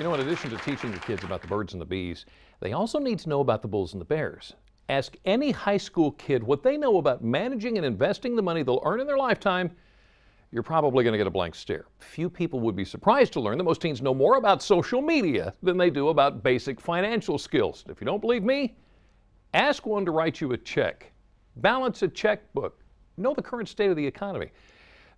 You know, in addition to teaching your kids about the birds and the bees, they also need to know about the bulls and the bears. Ask any high school kid what they know about managing and investing the money they'll earn in their lifetime. You're probably going to get a blank stare. Few people would be surprised to learn that most teens know more about social media than they do about basic financial skills. If you don't believe me, ask one to write you a check, balance a checkbook, know the current state of the economy.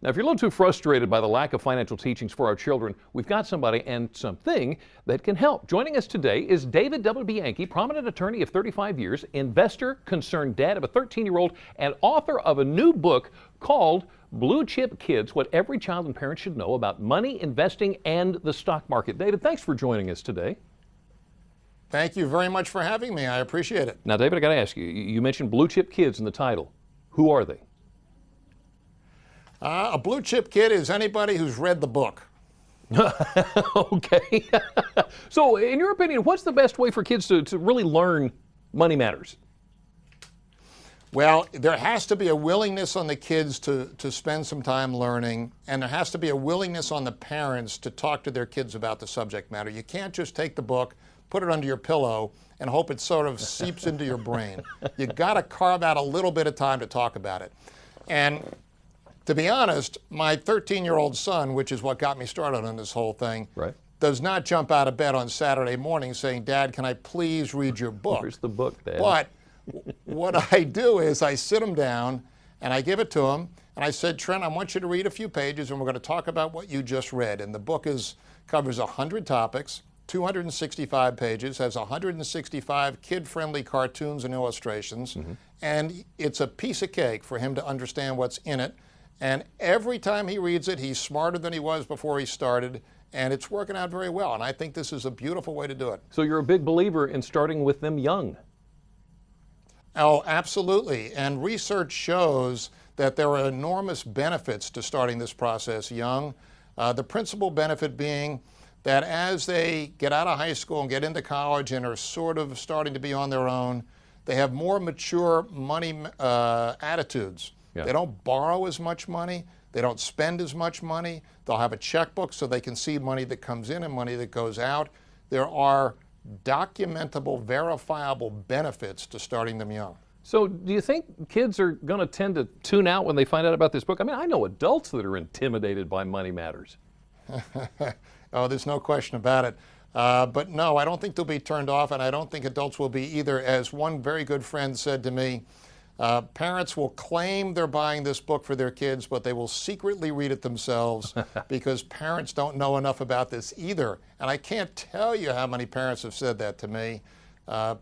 Now, if you're a little too frustrated by the lack of financial teachings for our children, we've got somebody and something that can help. Joining us today is David Bianchi, prominent attorney of 35 years, investor, concerned dad of a 13-year-old, and author of a new book called Blue Chip Kids, What Every Child and Parent Should Know About Money, Investing, and the Stock Market. David, thanks for joining us today. Thank you very much for having me. I appreciate it. Now, David, I got to ask you, you mentioned Blue Chip Kids in the title. Who are they? A blue chip kid is anybody who's read the book. Okay. So, in your opinion, what's the best way for kids to really learn money matters? Well, there has to be a willingness on the kids to spend some time learning, and there has to be a willingness on the parents to talk to their kids about the subject matter. You can't just take the book, put it under your pillow, and hope it sort of seeps into your brain. You got to carve out a little bit of time to talk about it. And to be honest, my 13-year-old son, which is what got me started on this whole thing, right, does not jump out of bed on Saturday morning saying, "Dad, can I please read your book?" Where's the book, Dad? But what I do is I sit him down and I give it to him, and I said, "Trent, I want you to read a few pages, and we're going to talk about what you just read." And the book covers 100 topics, 265 pages, has 165 kid-friendly cartoons and illustrations, and it's a piece of cake for him to understand what's in it. And every time he reads it, he's smarter than he was before he started, and it's working out very well. And I think this is a beautiful way to do it. So you're a big believer in starting with them young. Oh, absolutely. And research shows that there are enormous benefits to starting this process young. The principal benefit being that as they get out of high school and get into college and are sort of starting to be on their own, they have more mature money attitudes. Yeah. They don't borrow as much money. They don't spend as much money. They'll have a checkbook so they can see money that comes in and money that goes out. There are documentable, verifiable benefits to starting them young. So do you think kids are going to tend to tune out when they find out about this book? I mean, I know adults that are intimidated by money matters. Oh, there's no question about it. But no, I don't think they'll be turned off, and I don't think adults will be either. As one very good friend said to me, parents will claim they're buying this book for their kids, but they will secretly read it themselves because parents don't know enough about this either. And I can't tell you how many parents have said that to me.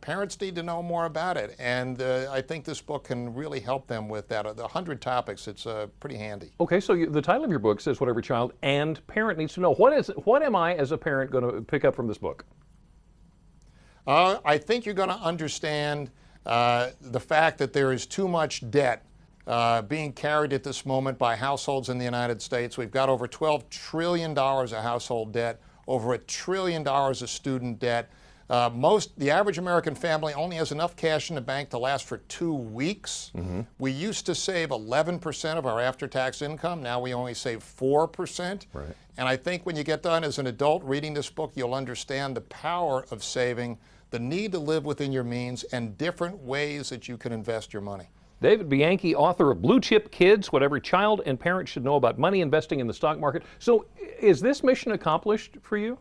Parents need to know more about it, and I think this book can really help them with that. The 100 topics, it's pretty handy. Okay, so the title of your book says what every child and parent needs to know. What am I as a parent going to pick up from this book? I think you're going to understand the fact that there is too much debt being carried at this moment by households in the United States. We've got over $12 trillion of household debt, over $1 trillion of student debt. The average American family only has enough cash in the bank to last for 2 weeks. We used to save 11% of our after-tax income. Now we only save 4%. Right. And I think when you get done as an adult reading this book, you'll understand the power of saving, the need to live within your means, and different ways that you can invest your money. David Bianchi, author of Blue Chip Kids, What Every Child and Parent Should Know About Money, Investing, in the Stock Market. So is this mission accomplished for you?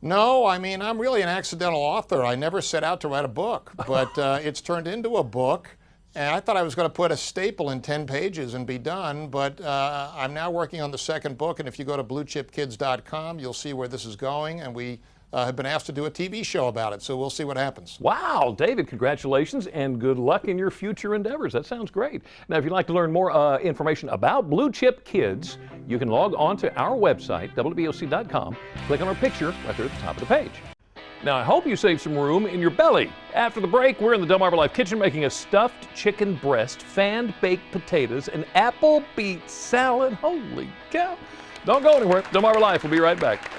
No, I mean, I'm really an accidental author. I never set out to write a book, but it's turned into a book. And I thought I was going to put a staple in 10 pages and be done, but I'm now working on the second book, and if you go to bluechipkids.com, you'll see where this is going, and we have been asked to do a TV show about it, so we'll see what happens. Wow, David, congratulations and good luck in your future endeavors. That sounds great. Now, if you'd like to learn more information about Blue Chip Kids, you can log on to our website, WBOC.com, click on our picture right there at the top of the page. Now, I hope you saved some room in your belly. After the break, we're in the DelmarvaLife kitchen making a stuffed chicken breast, fanned baked potatoes, and apple beet salad. Holy cow. Don't go anywhere. DelmarvaLife will be right back.